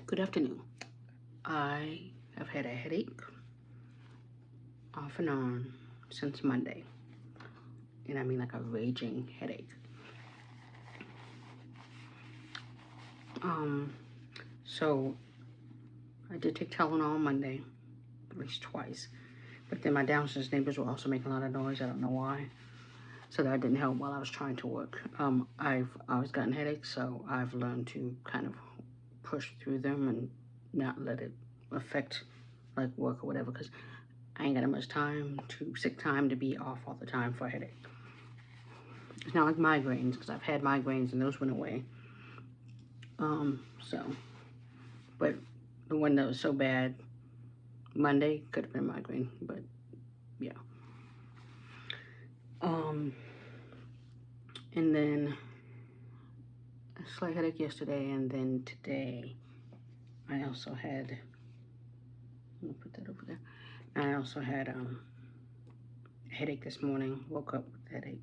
Good afternoon. I have had a headache off and on since Monday. And I mean like a raging headache. So I did take Tylenol on Monday, at least twice. But then my downstairs neighbors were also making a lot of noise. I don't know why. So that didn't help while I was trying to work. I've always gotten headaches, so I've learned to kind of push through them and not let it affect like work or whatever, because I ain't got that much time to sick time to be off all the time for a headache. It's not like migraines, because I've had migraines and those went away. But the one that was so bad Monday could have been migraine, but yeah. And then a slight headache yesterday, and then today I also had, I'm gonna put that over there. I also had a headache this morning. Woke up with a headache.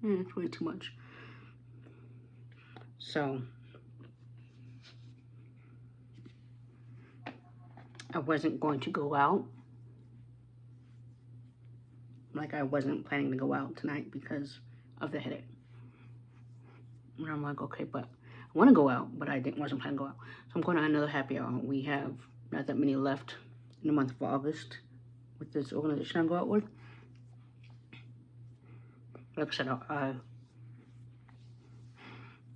It's way too much. So I wasn't going to go out. Like, I wasn't planning to go out tonight because of the headache. And I'm like, okay, but I want to go out, but I wasn't planning to go out. So I'm going to another happy hour. We have not that many left in the month of August with this organization I go out with. Like I said,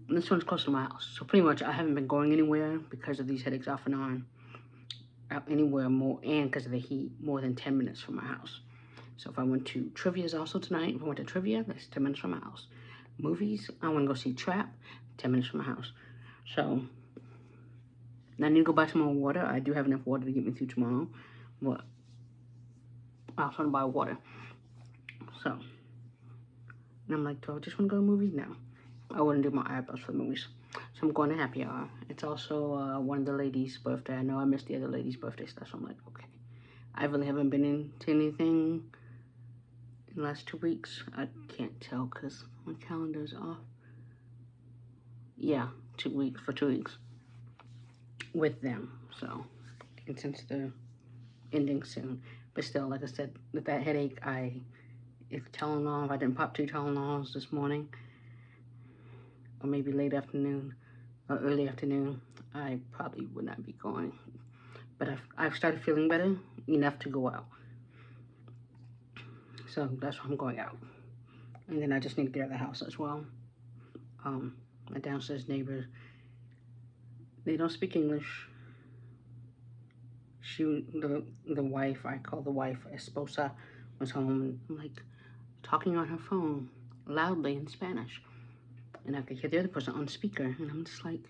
this one's close to my house. So pretty much I haven't been going anywhere because of these headaches off and on. Out anywhere more, and because of the heat, more than 10 minutes from my house. So if I went to Trivia's also tonight, if I went to Trivia, that's 10 minutes from my house. Movies, I want to go see Trap, 10 minutes from my house. So I need to go buy some more water. I do have enough water to get me through tomorrow, but I also want to buy water. So, and I'm like, do I just want to go to movies? No. I wouldn't do my eyebrows for the movies. So I'm going to happy hour. It's also one of the ladies' birthday. I know I missed the other lady's birthday stuff, so I'm like, okay. I really haven't been into anything in the last 2 weeks. I can't tell because my calendar's off. Yeah, 2 weeks, for 2 weeks with them. So, and since the ending soon. But still, like I said, with that headache, if I didn't pop 2 Tylenols this morning, or maybe late afternoon or early afternoon, I probably would not be going. But I've started feeling better enough to go out. So that's why I'm going out. And then I just need to get out of the house as well. My downstairs neighbors, they don't speak English. The wife, I call the wife Esposa, was home, and I'm like talking on her phone loudly in Spanish. And I could hear the other person on speaker, and I'm just like,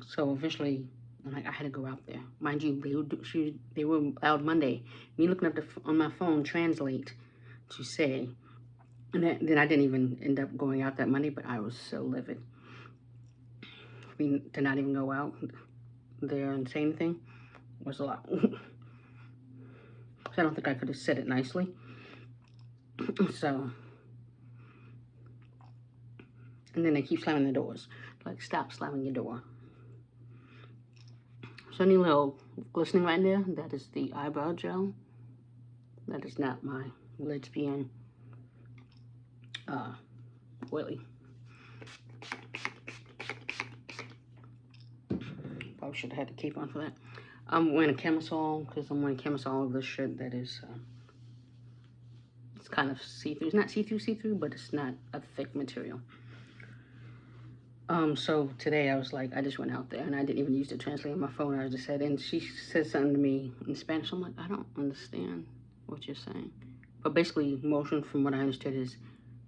so eventually, I'm like, I had to go out there. Mind you, they were loud Monday. Me looking up on my phone, translate to say, and then I didn't even end up going out that Monday, but I was so livid. I mean, to not even go out there and say anything was a lot. So I don't think I could have said it nicely. So, and then they keep slamming the doors. Like, stop slamming your door. So any little glistening right there, that is the eyebrow gel. That is not my lids being oily. Probably should have had the cape on for that. I'm wearing a camisole because I'm wearing camisole over this shirt that is, it's kind of see-through. It's not see-through, but it's not a thick material. So today I was like, I just went out there and I didn't even use the translator on my phone. I just said, and she said something to me in Spanish. I'm like, I don't understand what you're saying. But basically, motion, from what I understood, is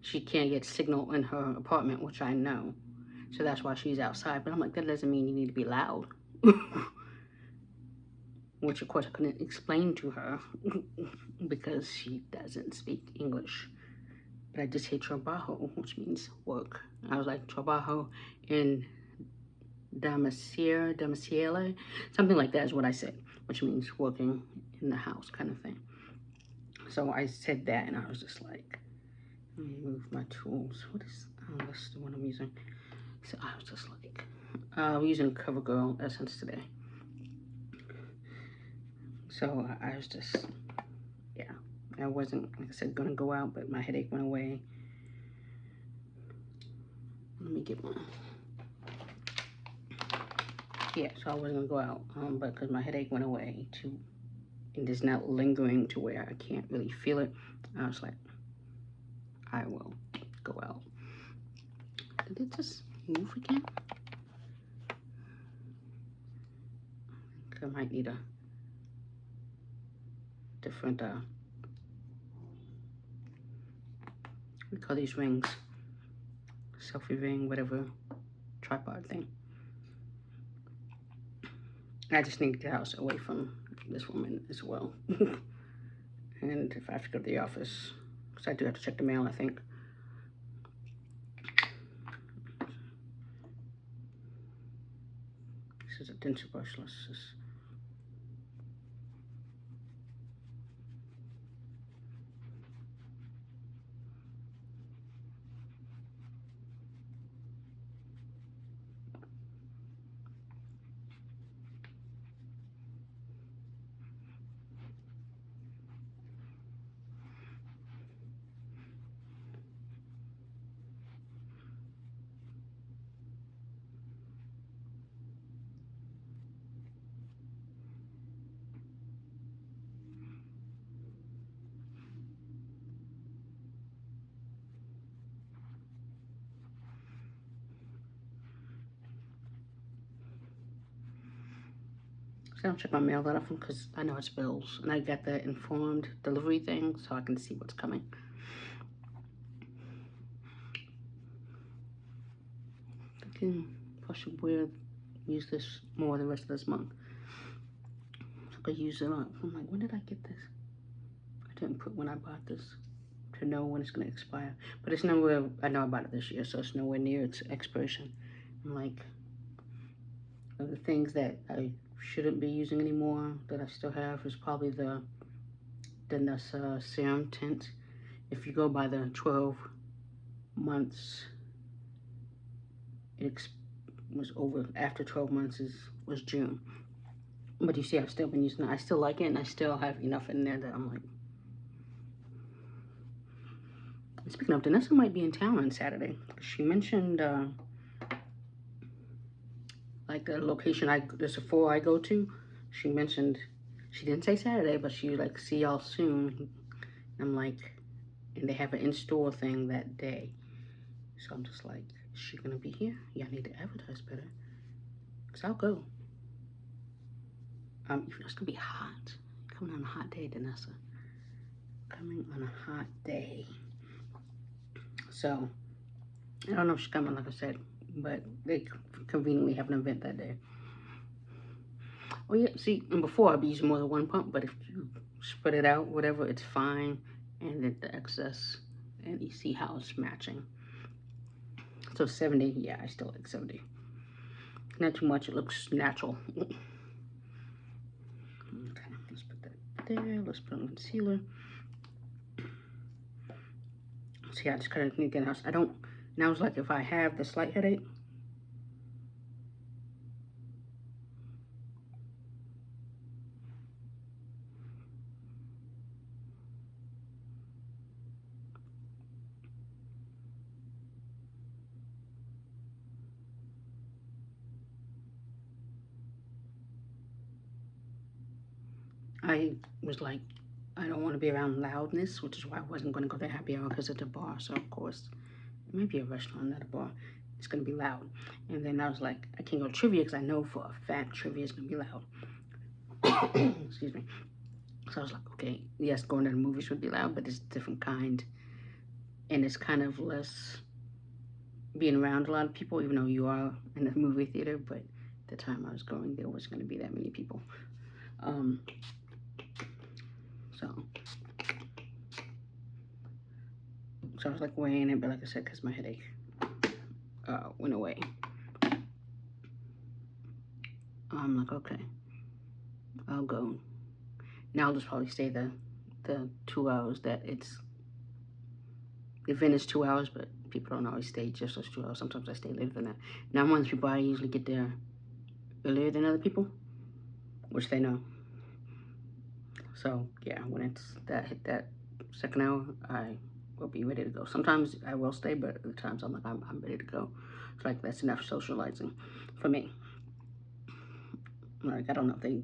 she can't get signal in her apartment, which I know. So that's why she's outside. But I'm like, that doesn't mean you need to be loud. Which, of course, I couldn't explain to her because she doesn't speak English. But I just say trabajo, which means work. I was like, trabajo in domicile, something like that is what I said, which means working in the house kind of thing. So I said that, and I was just like, let me move my tools. What is, oh, that's the one I'm using. So I was just like, I'm using Covergirl essence today. So I was just, yeah, I wasn't, like I said, gonna go out, but my headache went away. Let me get one. Yeah, so I wasn't gonna go out, but because my headache went away and it's not lingering to where I can't really feel it, I was like, I will go out. Did it just move again? I might need a different, we call these rings, selfie ring, whatever, tripod thing. I just need to get the house away from this woman as well. And if I have to go to the office, because I do have to check the mail, I think. This is a denser brush. Let's just... I don't check my mail that often because I know it's bills, and I got the informed delivery thing so I can see what's coming. I can possibly use this more the rest of this month. So I could use it up. I'm like, when did I get this? I didn't put when I bought this to know when it's gonna expire, but it's nowhere. I know I bought it this year, so it's nowhere near its expiration. I'm like, the things that I shouldn't be using anymore that I still have is probably the Denona serum tint. If you go by the 12 months, it was over. After 12 months was June. But you see, I've still been using it. I still like it, and I still have enough in there that I'm like. Speaking of, Denona might be in town on Saturday. She mentioned like the location the Sephora I go to. She mentioned, she didn't say Saturday, but she was like, see y'all soon. I'm like, and they have an in-store thing that day. So I'm just like, is she gonna be here? Yeah, I need to advertise better. Cause I'll go. Even though it's gonna be hot. Coming on a hot day, Denona. Coming on a hot day. So, I don't know if she's coming, like I said, but they conveniently have an event that day. Oh yeah, see, and before I'd be using more than one pump, but if you spread it out, whatever, it's fine. And then the excess, and you see how it's matching. So 70, yeah, I still like 70. Not too much, it looks natural. Okay, let's put that there. Let's put on concealer. See, I just kind of need to get out. I don't, now it's like if I have the slight headache, I was like, I don't want to be around loudness, which is why I wasn't going to go to happy hour because it's a bar. So, of course, it might be a restaurant, not a bar. It's going to be loud. And then I was like, I can't go to trivia because I know for a fact trivia is going to be loud. Excuse me. So I was like, okay, yes, going to the movies would be loud, but it's a different kind. And it's kind of less being around a lot of people, even though you are in a movie theater. But the time I was going, there wasn't going to be that many people. So I was like weighing it, but like I said, because my headache went away. I'm like, okay, I'll go. Now I'll just probably stay the 2 hours that the event is 2 hours, but people don't always stay just as true. Sometimes I stay later than that. Now I'm one of the people, I usually get there earlier than other people, which they know. So yeah, when it's hit that second hour, I will be ready to go. Sometimes I will stay, but other times I'm like, I'm ready to go. It's like, that's enough socializing for me. Like, I don't know if they,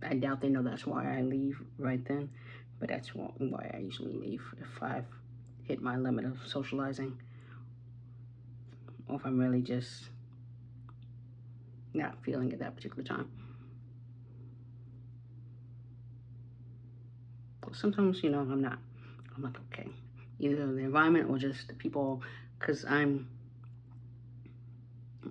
I doubt they know that's why I leave right then, but that's why I usually leave if I've hit my limit of socializing, or if I'm really just not feeling it that particular time. Sometimes, you know, I'm like, okay, either the environment or just the people, because I'm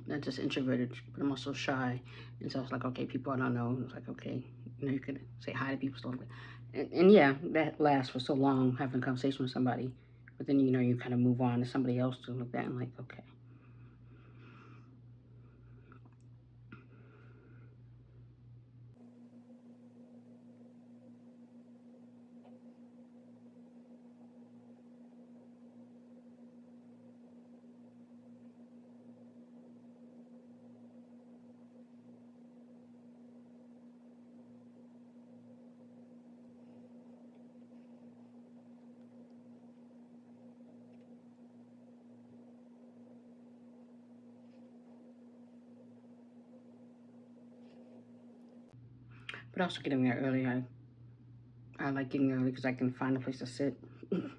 not just introverted, but I'm also shy. And so it's like, okay, people I don't know. It's like, okay, you know, you could say hi to people, stuff like that. And yeah, that lasts for so long, having a conversation with somebody. But then, you know, you kind of move on to somebody else to look at and like, okay. But also getting there early. I like getting early because I can find a place to sit. And,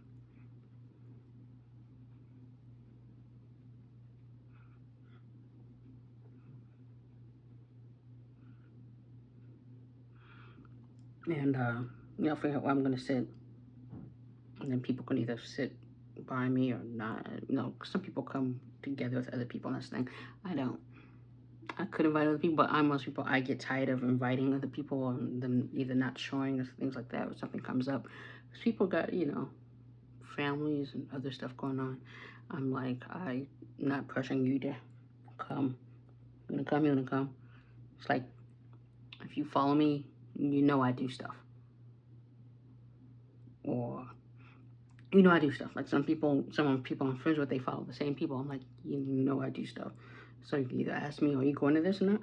you know, figure out where I'm going to sit. And then people can either sit by me or not. You know, some people come together with other people, and that's the thing. I don't. I could invite other people, but I'm most people, I get tired of inviting other people and them either not showing or things like that, or something comes up. Because people got, you know, families and other stuff going on. I'm like, I'm not pressuring you to come. You're gonna come, you're gonna come. It's like, if you follow me, you know I do stuff. Or, you know I do stuff. Like some people I'm friends with, they follow the same people. I'm like, you know I do stuff. So you can either ask me, are you going to this or not?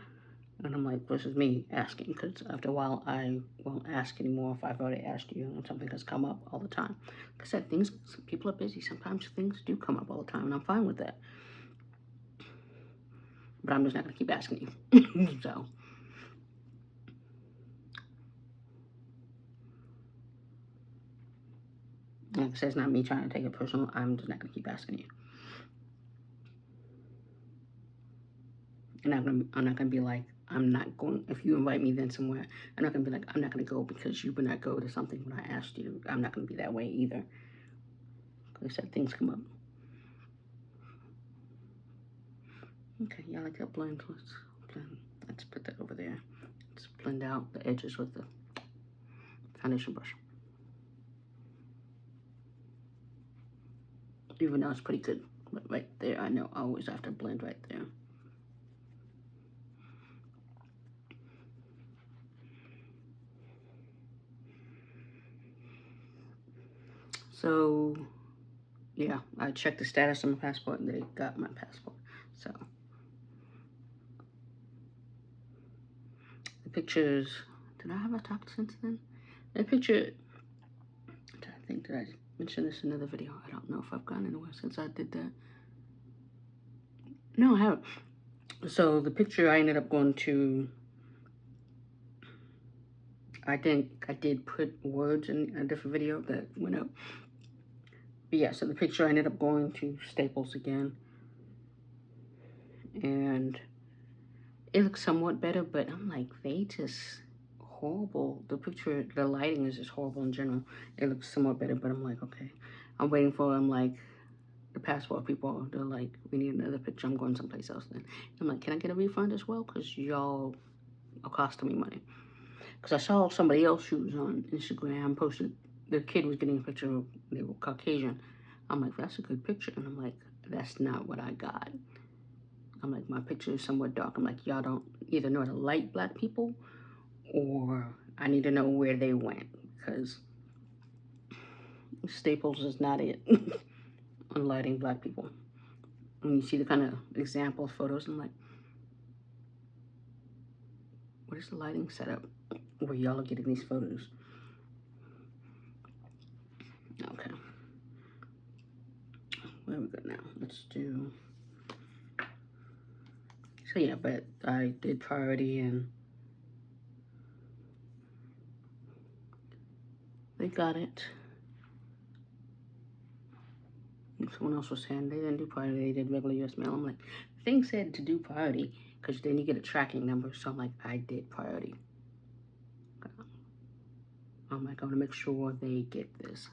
And I'm like, this is me asking, because after a while, I won't ask anymore if I've already asked you and something has come up all the time. Like I said, people are busy. Sometimes things do come up all the time, and I'm fine with that. But I'm just not going to keep asking you. So. Like I said, it's not me trying to take it personal. I'm just not going to keep asking you. And I'm not gonna be like, I'm not going, if you invite me then somewhere, I'm not gonna be like, I'm not gonna go because you would not go to something when I asked you. I'm not gonna be that way either. Like I said, things come up. Okay, yeah, I like that blend. Let's put that over there. Let's blend out the edges with the foundation brush. Even though it's pretty good, but right there, I know I always have to blend right there. So, yeah, I checked the status of my passport and they got my passport. So, the pictures, did I have a talk since then? The picture, I think, did I mention this in another video? I don't know if I've gone anywhere since I did that. No, I haven't. So, the picture I ended up going to, I think I did put words in a different video that went up. But yeah, so the picture I ended up going to Staples again. And it looks somewhat better, but I'm like, they just horrible. The picture, the lighting is just horrible in general. It looks somewhat better, but I'm like, okay. I'm waiting for them, like, the passport people. They're like, we need another picture. I'm going someplace else then. I'm like, can I get a refund as well? Because y'all are costing me money. Because I saw somebody else who was on Instagram posted, the kid was getting a picture of, they were Caucasian. I'm like, that's a good picture. And I'm like, that's not what I got. I'm like, my picture is somewhat dark. I'm like, y'all don't either know how to light black people, or I need to know where they went, because Staples is not it. on lighting black people. When you see the kind of example photos, I'm like, what is the lighting setup where y'all are getting these photos? Okay. Where we go now? Let's do. So yeah, but I did priority and they got it. Someone else was saying they didn't do priority, they did regular US mail. I'm like, the thing said to do priority because then you get a tracking number. So I'm like, I did priority. I'm like, I'm gonna make sure they get this.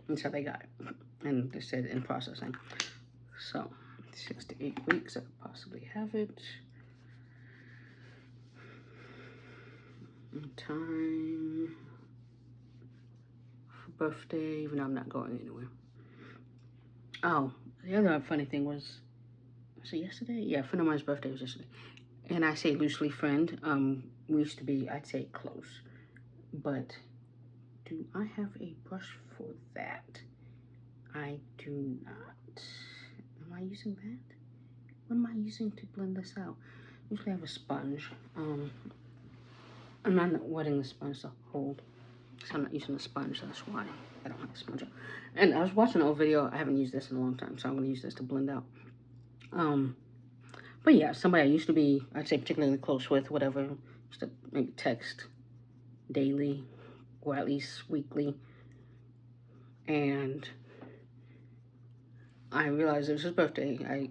And so they got it. And they said in processing. So 6 to 8 weeks, I could possibly have it. In time for birthday, even though I'm not going anywhere. Oh, the other funny thing was it yesterday? Yeah, a friend of mine's birthday was yesterday. And I say loosely friend. We used to be, I'd say close. But do I have a brush for that? I do not. Am I using that? What am I using to blend this out? Usually I have a sponge. I'm not wetting the sponge to hold. So I'm not using the sponge, that's why I don't have a sponge. And I was watching an old video. I haven't used this in a long time, so I'm gonna use this to blend out. But yeah, somebody I used to be, I'd say particularly close with, whatever, used to maybe text daily or at least weekly. And I realized it was his birthday.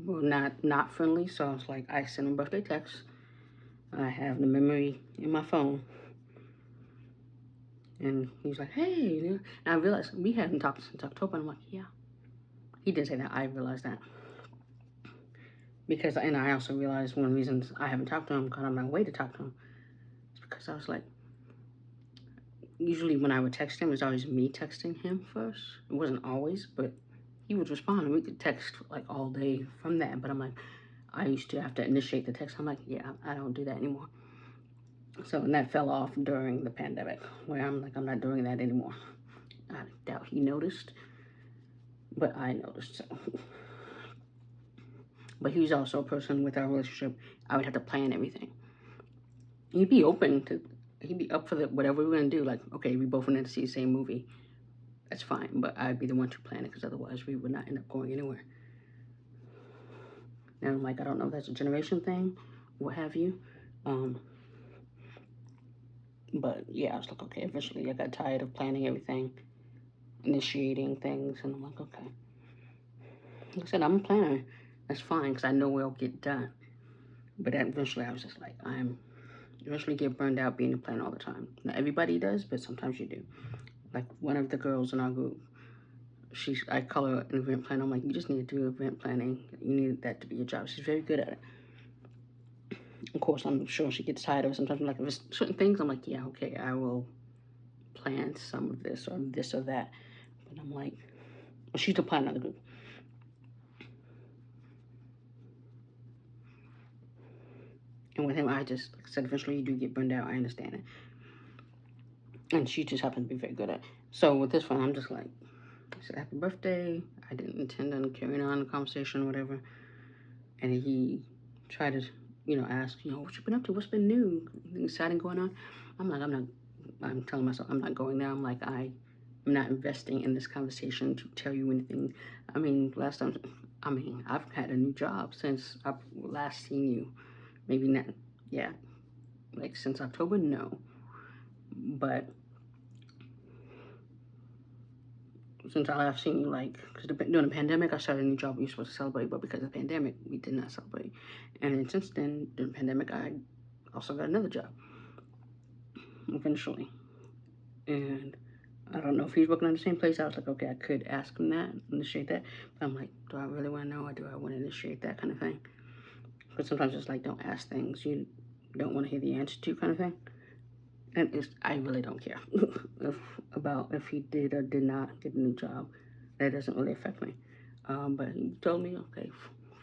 We're not friendly, so I was like, I sent him birthday text. I have the memory in my phone. And he was like, hey. And I realized we hadn't talked since October. And I'm like, yeah. He did say that. I realized that. Because, and I also realized one of the reasons I haven't talked to him, got on my way to talk to him, is because I was like, usually when I would text him, it was always me texting him first. It wasn't always, but he would respond, and we could text like all day from that. But I'm like, I used to have to initiate the text. I'm like, yeah, I don't do that anymore. So, and that fell off during the pandemic, where I'm like, I'm not doing that anymore. I doubt he noticed, but I noticed, so. But he was also a person with our relationship, I would have to plan everything. He'd be up for whatever we were gonna do. Like, okay, we both wanted to see the same movie. That's fine, but I'd be the one to plan it because otherwise we would not end up going anywhere. And I'm like, I don't know if that's a generation thing, what have you. But yeah, I was like, okay, eventually I got tired of planning everything, initiating things, and I'm like, okay. Like I said, I'm a planner. That's fine because I know where it'll get done. But eventually I was just like, eventually get burned out being a planner all the time. Not everybody does, but sometimes you do. Like one of the girls in our group, I call her an event planner. I'm like, you just need to do event planning. You need that to be your job. She's very good at it. Of course, I'm sure she gets tired of it. Sometimes I'm like, if it's certain things, I'm like, yeah, okay, I will plan some of this or that. But I'm like, well, she's the planner of the group. And with him, I just, like I said, eventually you do get burned out. I understand it. And she just happened to be very good at it. So with this one, I'm just like, I said, happy birthday. I didn't intend on carrying on the conversation or whatever. And he tried to, ask, what you been up to? What's been new? Anything exciting going on? I'm like, I'm telling myself, I'm not going there. I'm like, I'm not investing in this conversation to tell you anything. I mean, I've had a new job since I've last seen you. Maybe not, yeah. Like since October, no. But since I last seen you, like, because during the pandemic, I started a new job we were supposed to celebrate, but because of the pandemic, we did not celebrate. And then since then, during the pandemic, I also got another job, eventually. And I don't know if he's working on the same place. I was like, okay, I could ask him that, initiate that. But I'm like, do I really want to know, or do I want to initiate that kind of thing? But sometimes it's like, don't ask things you don't want to hear the answer to kind of thing. And I really don't care about if he did or did not get a new job. That doesn't really affect me. But he told me, okay,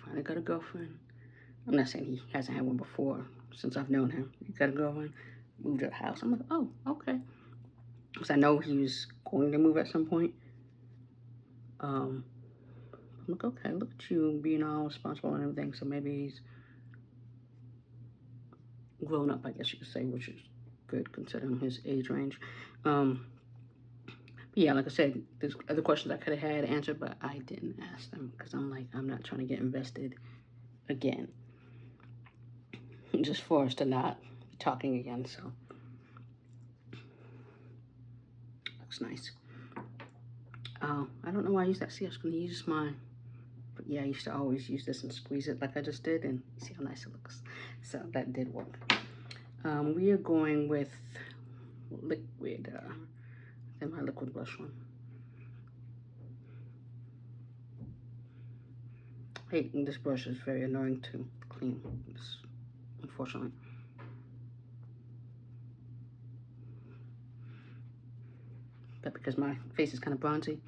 finally got a girlfriend. I'm not saying he hasn't had one before, since I've known him. You gotta go and move to the house. I'm like, oh, okay. Because I know he was going to move at some point. I'm like, okay, look at you being all responsible and everything. So maybe he's grown up, I guess you could say, which is good considering his age range. But yeah, like I said, there's other questions I could have had answered, but I didn't ask them because I'm like, I'm not trying to get invested again. Just for us to not be talking again, so. Looks nice. Oh, I don't know why I use that. See, I was going to use my, but yeah, I used to always use this and squeeze it like I just did, and see how nice it looks. So that did work. We are going with liquid, my liquid blush one. Hey, this brush is very annoying to clean, unfortunately. But because my face is kind of bronzy,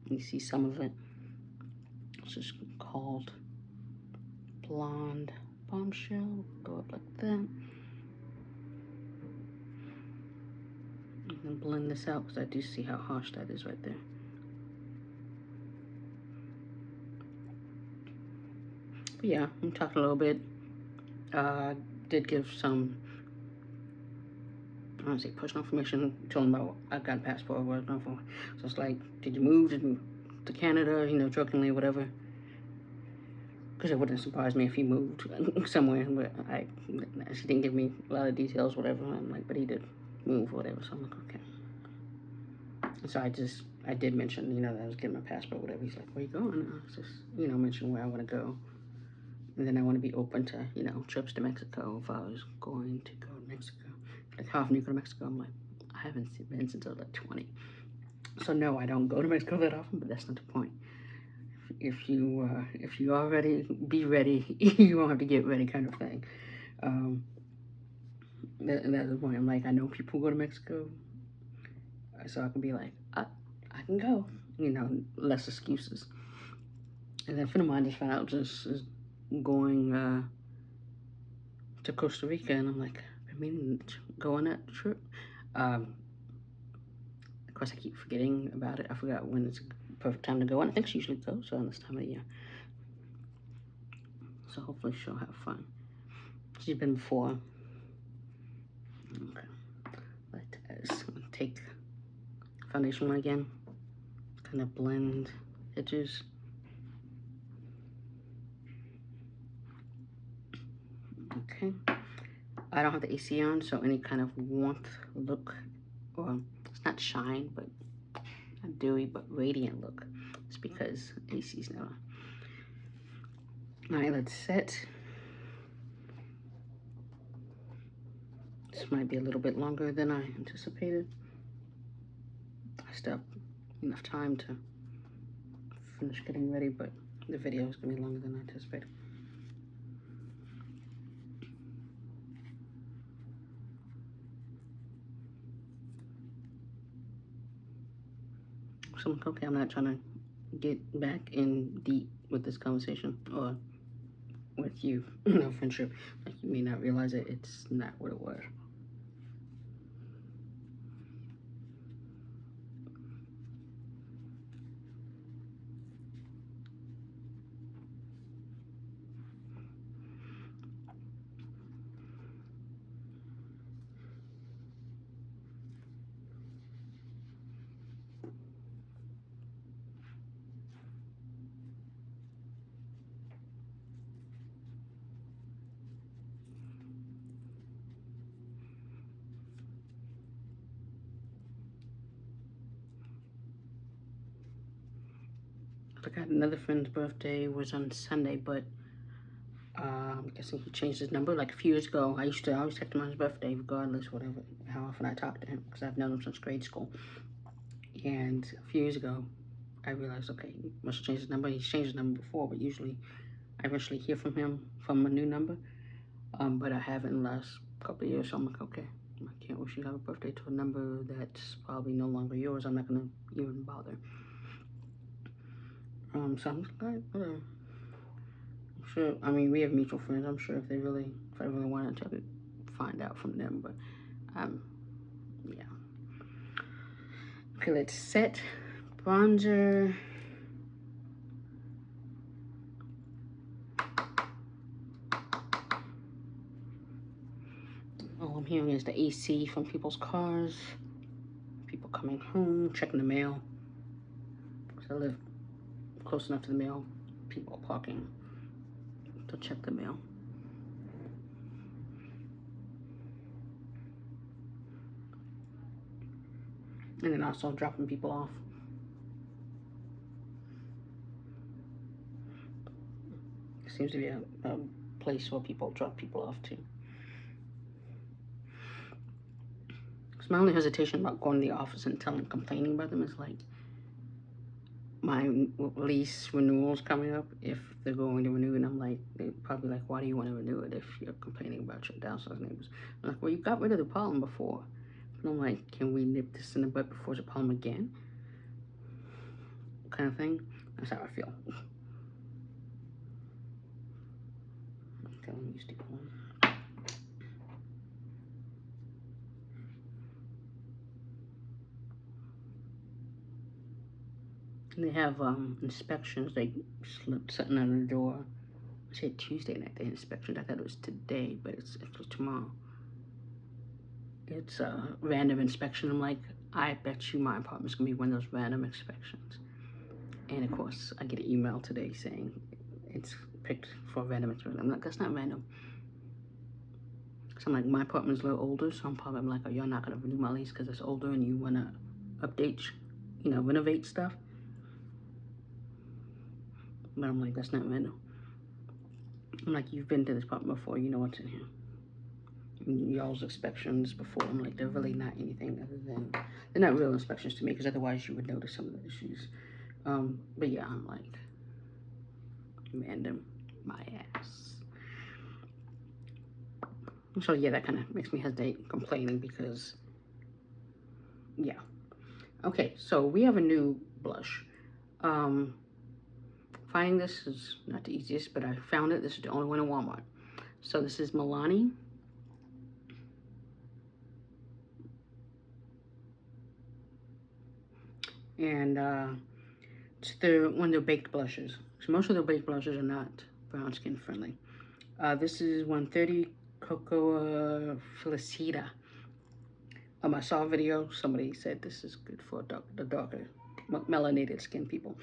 you see some of it. It's just called Blonde Bombshell. Go up like that. And then blend this out because I do see how harsh that is right there. But yeah, I'm talking a little bit. Did give some, I don't want to say personal information. Told him about I got a passport, what I was going for. So it's like, did you move? Did you move to Canada? You know, jokingly, whatever. Because it wouldn't surprise me if he moved somewhere. But she didn't give me a lot of details, whatever. I'm like, but he did move, whatever. So I'm like, okay. And so I did mention, you know, that I was getting my passport, whatever. He's like, where you going? And I was just, you know, mention where I want to go. And then I want to be open to, you know, trips to Mexico if I was going to go to Mexico. Like, how often do you go to Mexico? I'm like, I haven't been since I was like 20. So no, I don't go to Mexico that often, but that's not the point. If you are ready, be ready. You won't have to get ready, kind of thing. That's the point. I'm like, I know people go to Mexico, so I can be like, I can go. You know, less excuses. And then a friend of mine just found out just going to Costa Rica, and I'm like, I mean, go on that trip. Of course, I keep forgetting about it. I forgot when it's a perfect time to go, and I think she usually goes around this time of the year. So hopefully she'll have fun. She's been before. Okay. Let's take foundation one again. Kind of blend edges. Okay. I don't have the AC on, so any kind of warmth look, or it's not shine, but not dewy, but radiant look. It's because AC's not on. All right, let's set. This might be a little bit longer than I anticipated. I still have enough time to finish getting ready, but the video is gonna be longer than I anticipated. So I'm like, okay, I'm not trying to get back in deep with this conversation or with you, no friendship. Like, you may not realize it, it's not what it was. I got another friend's birthday was on Sunday, but I'm guessing he changed his number. Like a few years ago, I used to always text him on his birthday, regardless, whatever, how often I talked to him, because I've known him since grade school. And a few years ago, I realized, okay, he must have changed his number. He's changed his number before, but usually I eventually hear from him from a new number. But I haven't in the last couple of years, so I'm like, okay, I can't wish you happy birthday to a number that's probably no longer yours. I'm not gonna even bother. So I'm just like, whatever. I'm sure, I mean, we have mutual friends. I'm sure if they really If I really wanted to, I could find out from them, but yeah. Okay, let's set bronzer. All I'm hearing is the AC from people's cars, people coming home, checking the mail. So I live close enough to the mail. People are parking to check the mail. And then also dropping people off. It seems to be a place where people drop people off too. Because my only hesitation about going to the office and complaining about them is like, my lease renewal's coming up. If they're going to renew, and I'm like, they're probably like, why do you want to renew it if you're complaining about your downsized neighbors? I'm like, well, you got rid of the problem before. And I'm like, can we nip this in the bud before it's a problem again? Kind of thing. That's how I feel. Okay, let me use the one. And they have inspections. They slipped something under the door. I said Tuesday night they had inspections. I thought it was today, but it's actually tomorrow. It's a random inspection. I'm like, I bet you my apartment's gonna be one of those random inspections. And of course, I get an email today saying it's picked for a random inspection. I'm like, that's not random. So I'm like, my apartment's a little older, so I'm probably like, oh, you're not gonna renew my lease because it's older and you wanna update, you know, renovate stuff. But I'm like, that's not random. I'm like, you've been to this apartment before, you know what's in here. Y'all's inspections before, I'm like, they're really not anything other than, they're not real inspections to me, because otherwise you would notice some of the issues. But yeah, I'm like, random my ass. So yeah, that kind of makes me hesitate complaining because, yeah. Okay, so we have a new blush. Finding this is not the easiest, but I found it. This is the only one in Walmart. So this is Milani. And it's one of their baked blushes. So most of their baked blushes are not brown skin friendly. This is 130 Cocoa Felicita. I saw a video, somebody said this is good for the darker melanated skin people.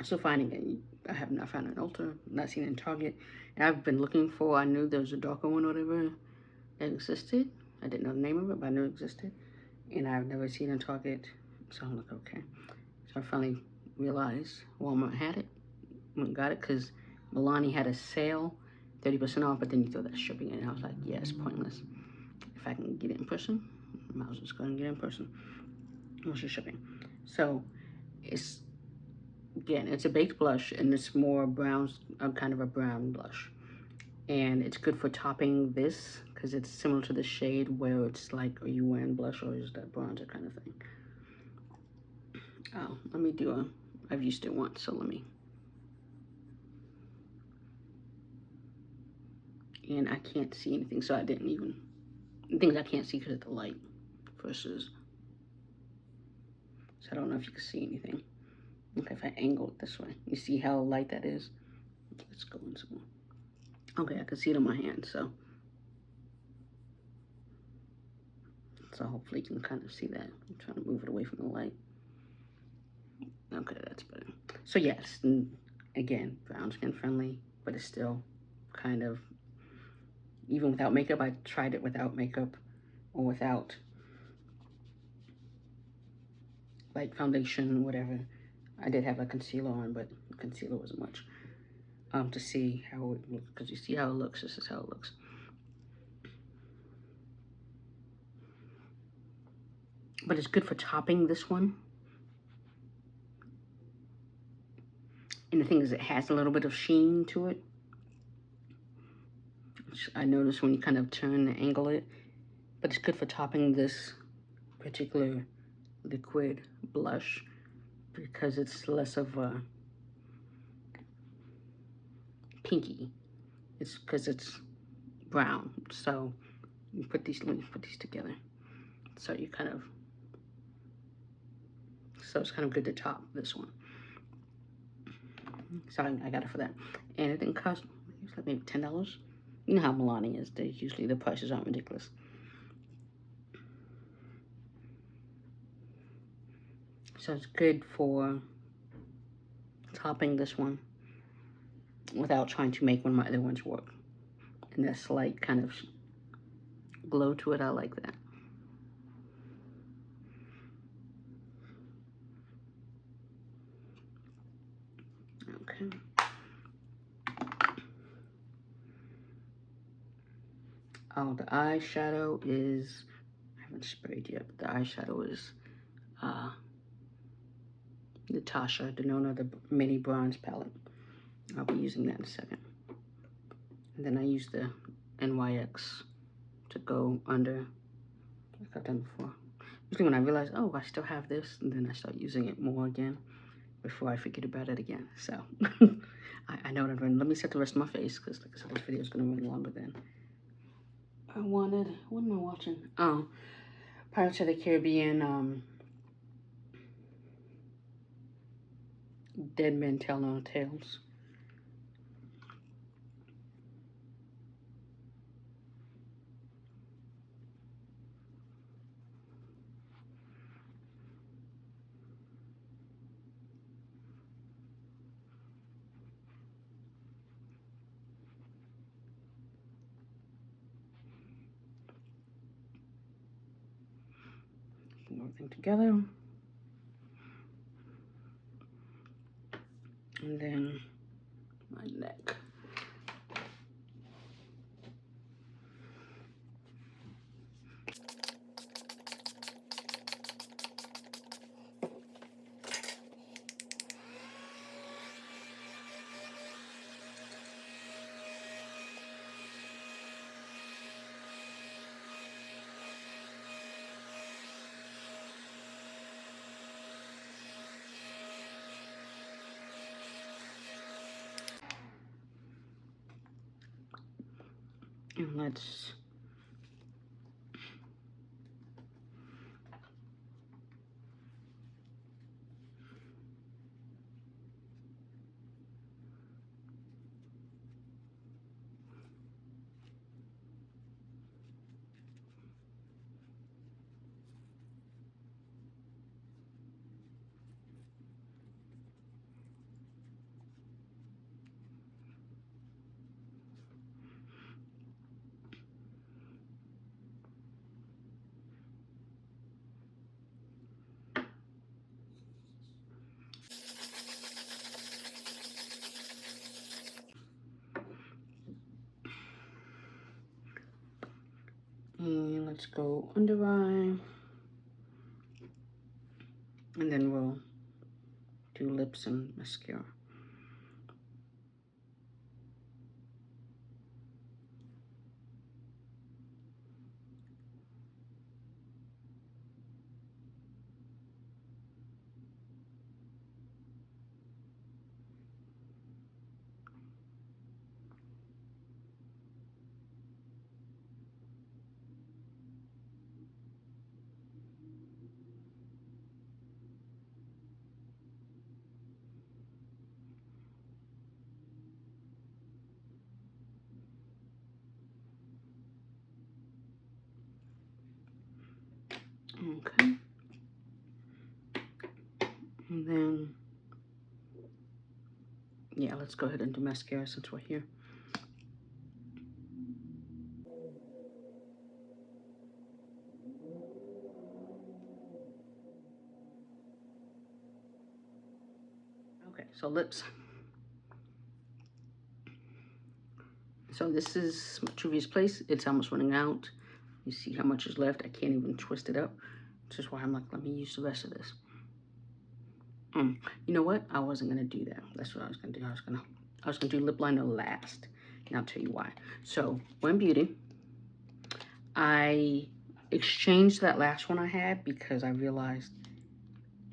So finding it, I have not found it in Ulta, not seen it in Target. And I've been looking for, I knew there was a darker one or whatever that existed. I didn't know the name of it, but I knew it existed. And I've never seen it in Target. So I'm like, okay. So I finally realized Walmart had it. Went and got it because Milani had a sale, 30% off, but then you throw that shipping in. And I was like, yeah, it's pointless. If I can get it in person, I might as well just go and get it in person. What's your shipping? So it's, again, it's a baked blush and it's more brown, kind of a brown blush. And it's good for topping this because it's similar to the shade where it's like, are you wearing blush or is that bronzer kind of thing? Oh, let me do I've used it once, so let me. And I can't see anything, so I didn't even, things I can't see because of the light versus, so I don't know if you can see anything. Okay, if I angle it this way, you see how light that is? Let's go in some more. Okay, I can see it on my hand, so hopefully you can kind of see that. I'm trying to move it away from the light. Okay, that's better. So yes, again, brown skin friendly, but it's still kind of, even without makeup, I tried it without makeup or without like foundation, whatever. I did have a concealer on, but the concealer wasn't much. To see how it looks, because you see how it looks, this is how it looks. But it's good for topping this one. And the thing is, it has a little bit of sheen to it, which I noticed when you kind of turn and angle it. But it's good for topping this particular liquid blush because it's less of a pinky. It's because it's brown. So you put these, let me put these together. So you kind of, so it's kind of good to top this one. So I got it for that. And it didn't cost, it's like maybe $10. You know how Milani is. They usually, the prices aren't ridiculous. So it's good for topping this one without trying to make one of my other ones work. And that slight kind of glow to it, I like that. Okay. Oh, the eyeshadow is, I haven't sprayed yet, but the eyeshadow is Natasha, Denona, the mini bronze palette. I'll be using that in a second. And then I use the NYX to go under, like I've done before. Usually when I realize, oh, I still have this, and then I start using it more again before I forget about it again. So I know what I'm doing. Let me set the rest of my face, because like I said, this video is going to run longer than I wanted. What am I watching? Oh, Pirates of the Caribbean, Dead Men Tell No Tales. Everything together. And then my neck. And let's go under eye, and then we'll do lips and mascara. Okay. And then, yeah, let's go ahead and do mascara since we're here. Okay, so lips. So this is Juvia's Place. It's almost running out. You see how much is left. I can't even twist it up. Which is why I'm like, let me use the rest of this. You know what? I wasn't gonna do that. That's what I was gonna do. I was gonna do lip liner last. And I'll tell you why. So when Beauty, I exchanged that last one I had because I realized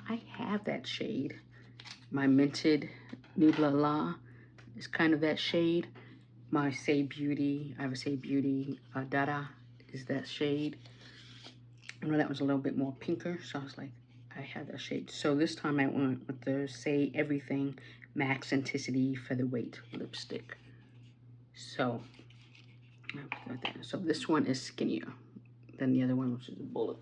I have that shade. My Mented Nude La La is kind of that shade. my Say Beauty. I have a Say Beauty Dada is that shade. I know that was a little bit more pinker, so I was like, I had that shade. So this time I went with the Say Everything Max Intensity Featherweight lipstick. So, so this one is skinnier than the other one, which is a bullet.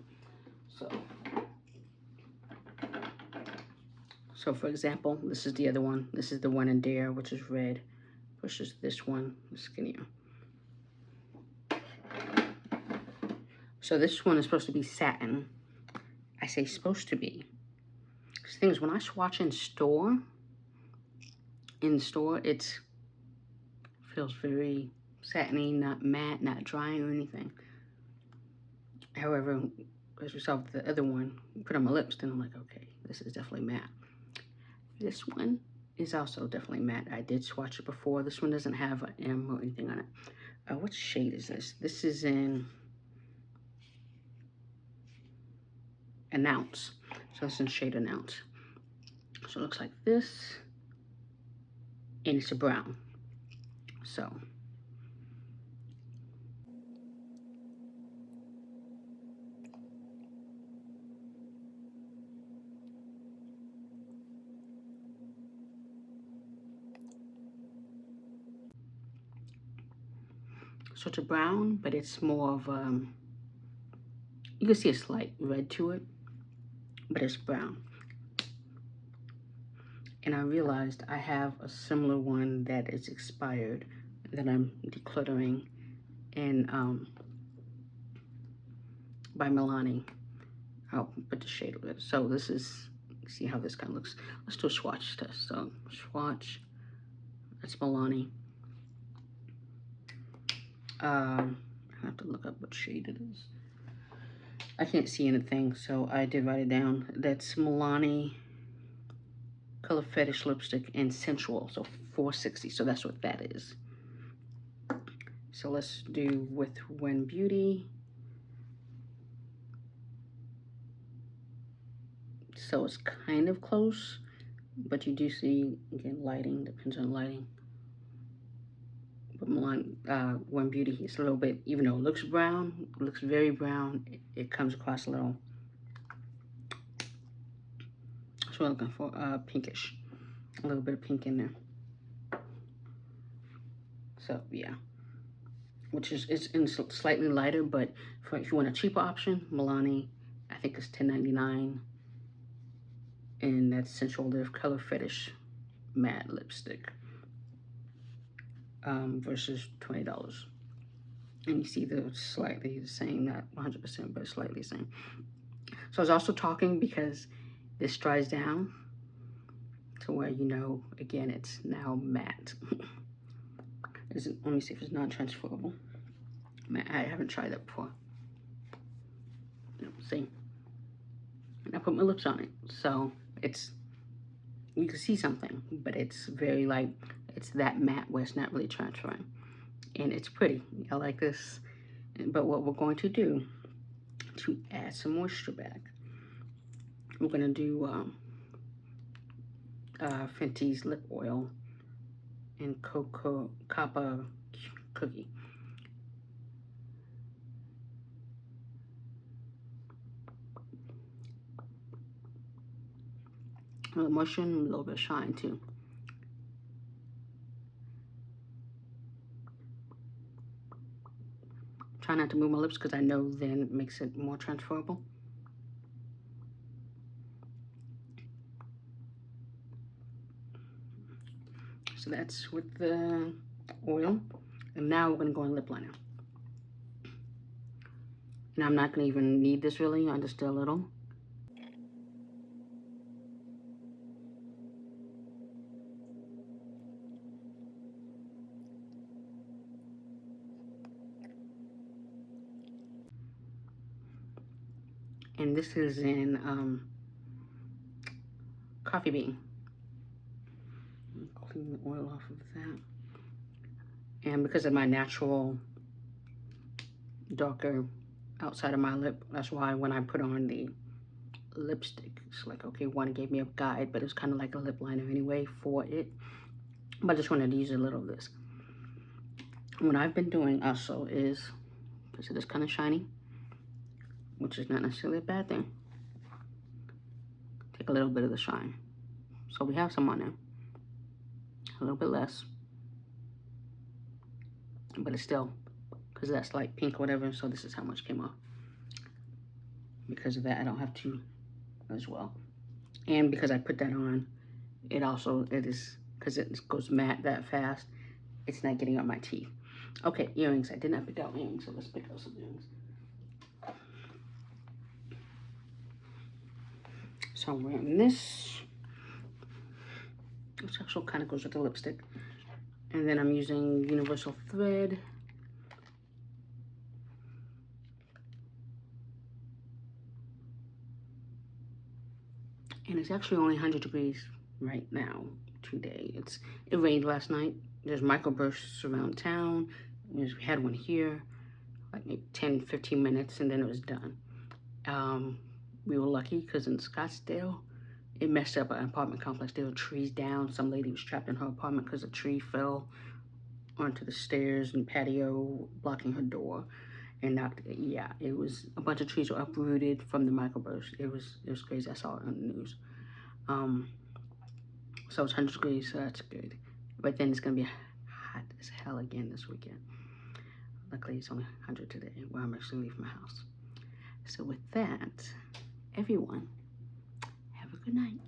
So for example, this is the other one. This is the one in Dare, which is red, versus this one, skinnier. So this one is supposed to be satin. I say supposed to be. Because things when I swatch in store, it feels very satiny, not matte, not drying or anything. However, as we saw with the other one, put on my lips, then I'm like, okay, this is definitely matte. This one is also definitely matte. I did swatch it before. This one doesn't have an M or anything on it. What shade is this? This is in Announce. So it's in shade Announce. So it looks like this. And it's a brown. So. So it's a brown, but it's more of, you can see a slight red to it, but it's brown. And I realized I have a similar one that is expired that I'm decluttering in, by Milani. I'll put the shade with it. So this is, see how this kind of looks. Let's do a swatch test. So swatch, that's Milani. I have to look up what shade it is. I can't see anything, so I did write it down. That's Milani Color Fetish Lipstick and Sensual, so 460. So that's what that is. So let's do with When Beauty. So it's kind of close, but you do see, again, lighting, depends on lighting. But Milani, When Beauty is a little bit, even though it looks brown, it looks very brown, it comes across a little, that's what I'm looking for, pinkish. A little bit of pink in there. So, yeah. Which is in slightly lighter, but if you want a cheaper option, Milani, I think it's $10.99. And that's Sensual Live Color Fetish Matte Lipstick. Versus $20. And you see they're slightly the same, not 100%, but slightly the same. So I was also talking because this dries down to where, you know, again, it's now matte. Let me see if it's non-transferable. I haven't tried that before. See? And I put my lips on it. So it's, you can see something, but it's very like, it's that matte where it's not really transferring. And it's pretty. I like this. But what we're going to do to add some moisture back, we're going to do Fenty's lip oil and cocoa copper cookie. A little moisture and a little bit of shine too. Try not to move my lips because I know then it makes it more transferable. So that's with the oil. And now we're going to go on lip liner. And I'm not going to even need this really, just a little. And this is in Coffee Bean. Clean the oil off of that. And because of my natural darker outside of my lip, that's why when I put on the lipstick, it's like, okay, one gave me a guide, but it's kind of like a lip liner anyway for it. But I just wanted to use a little of this. What I've been doing also is, because it is kind of shiny, which is not necessarily a bad thing. Take a little bit of the shine. So we have some on there. A little bit less. But it's still, because that's like pink or whatever, so this is how much came off. Because of that, I don't have to as well. And because I put that on, it is, because it goes matte that fast, it's not getting on my teeth. Okay, earrings. I did not pick out earrings, so let's pick out some earrings. So I'm wearing this, which actually kind of goes with the lipstick. And then I'm using universal thread. And it's actually only 100 degrees right now, today. It rained last night. There's microbursts around town. We had one here, like maybe 10, 15 minutes, and then it was done. We were lucky because in Scottsdale, it messed up an apartment complex. There were trees down. Some lady was trapped in her apartment because a tree fell onto the stairs and patio, blocking her door, and knocked it. Yeah, it was a bunch of trees were uprooted from the microburst. It was crazy. I saw it on the news. So it's 100 degrees, so that's good. But then it's gonna be hot as hell again this weekend. Luckily, it's only 100 today, where I'm actually leaving my house. So with that, everyone, have a good night.